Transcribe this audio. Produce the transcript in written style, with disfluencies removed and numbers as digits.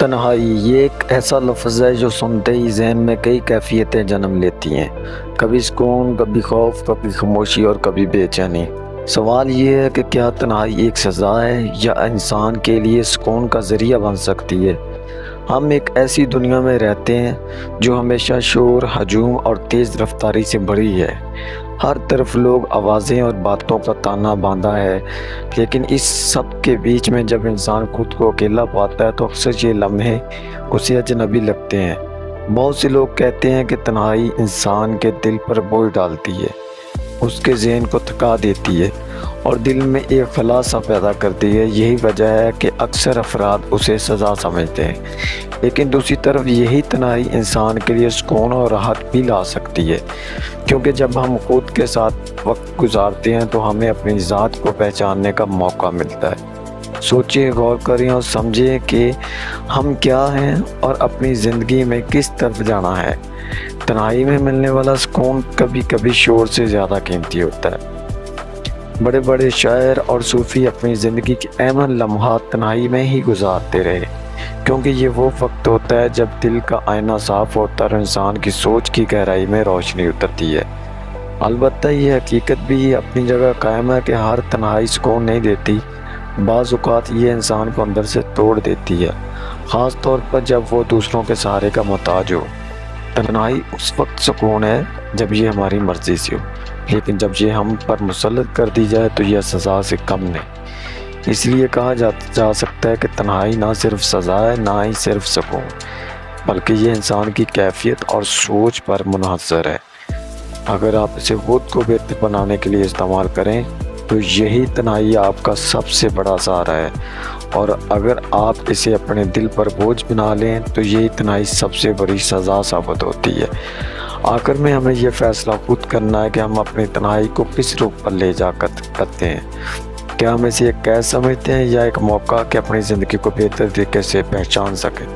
تنہائی یہ ایک ایسا لفظ ہے جو سنتے ہی ذہن میں کئی کیفیتیں جنم لیتی ہیں، کبھی سکون، کبھی خوف، کبھی خاموشی اور کبھی بے چینی۔ سوال یہ ہے کہ کیا تنہائی ایک سزا ہے یا انسان کے لیے سکون کا ذریعہ بن سکتی ہے؟ ہم ایک ایسی دنیا میں رہتے ہیں جو ہمیشہ شور، ہجوم اور تیز رفتاری سے بھری ہے۔ ہر طرف لوگ، آوازیں اور باتوں کا تانا باندھا ہے، لیکن اس سب کے بیچ میں جب انسان خود کو اکیلا پاتا ہے تو اکثر یہ لمحے اسے اجنبی لگتے ہیں۔ بہت سے لوگ کہتے ہیں کہ تنہائی انسان کے دل پر بوجھ ڈالتی ہے، اس کے ذہن کو تھکا دیتی ہے اور دل میں ایک خلا سا پیدا کرتی ہے۔ یہی وجہ ہے کہ اکثر افراد اسے سزا سمجھتے ہیں، لیکن دوسری طرف یہی تنہائی انسان کے لیے سکون اور راحت بھی لا سکتی ہے، کیونکہ جب ہم خود کے ساتھ وقت گزارتے ہیں تو ہمیں اپنی ذات کو پہچاننے کا موقع ملتا ہے۔ سوچیں، غور کریں اور سمجھیں کہ ہم کیا ہیں اور اپنی زندگی میں کس طرف جانا ہے۔ تنہائی میں ملنے والا سکون کبھی کبھی شور سے زیادہ قیمتی ہوتا ہے۔ بڑے بڑے شاعر اور صوفی اپنی زندگی کے اہم لمحات تنہائی میں ہی گزارتے رہے، کیونکہ یہ وہ وقت ہوتا ہے جب دل کا آئینہ صاف ہوتا ہے اور انسان کی سوچ کی گہرائی میں روشنی اترتی ہے۔ البتہ یہ حقیقت بھی اپنی جگہ قائم ہے کہ ہر تنہائی سکون نہیں دیتی، بعض اوقات یہ انسان کو اندر سے توڑ دیتی ہے، خاص طور پر جب وہ دوسروں کے سہارے کا محتاج ہو۔ تنہائی اس وقت سکون ہے جب یہ ہماری مرضی سے ہو، لیکن جب یہ ہم پر مسلط کر دی جائے تو یہ سزا سے کم نہیں۔ اس لیے کہا جا سکتا ہے کہ تنہائی نہ صرف سزا ہے، نہ ہی صرف سکون، بلکہ یہ انسان کی کیفیت اور سوچ پر منحصر ہے۔ اگر آپ اسے خود کو بہتر بنانے کے لیے استعمال کریں تو یہی تنہائی آپ کا سب سے بڑا سہارا ہے، اور اگر آپ اسے اپنے دل پر بوجھ بنا لیں تو یہی تنہائی سب سے بڑی سزا ثابت ہوتی ہے۔ آخر میں ہمیں یہ فیصلہ خود کرنا ہے کہ ہم اپنی تنہائی کو کس روپ پر لے جا کر کرتے ہیں۔ کیا ہم اسے ایک قید سمجھتے ہیں یا ایک موقع کہ اپنی زندگی کو بہتر طریقے سے پہچان سکیں؟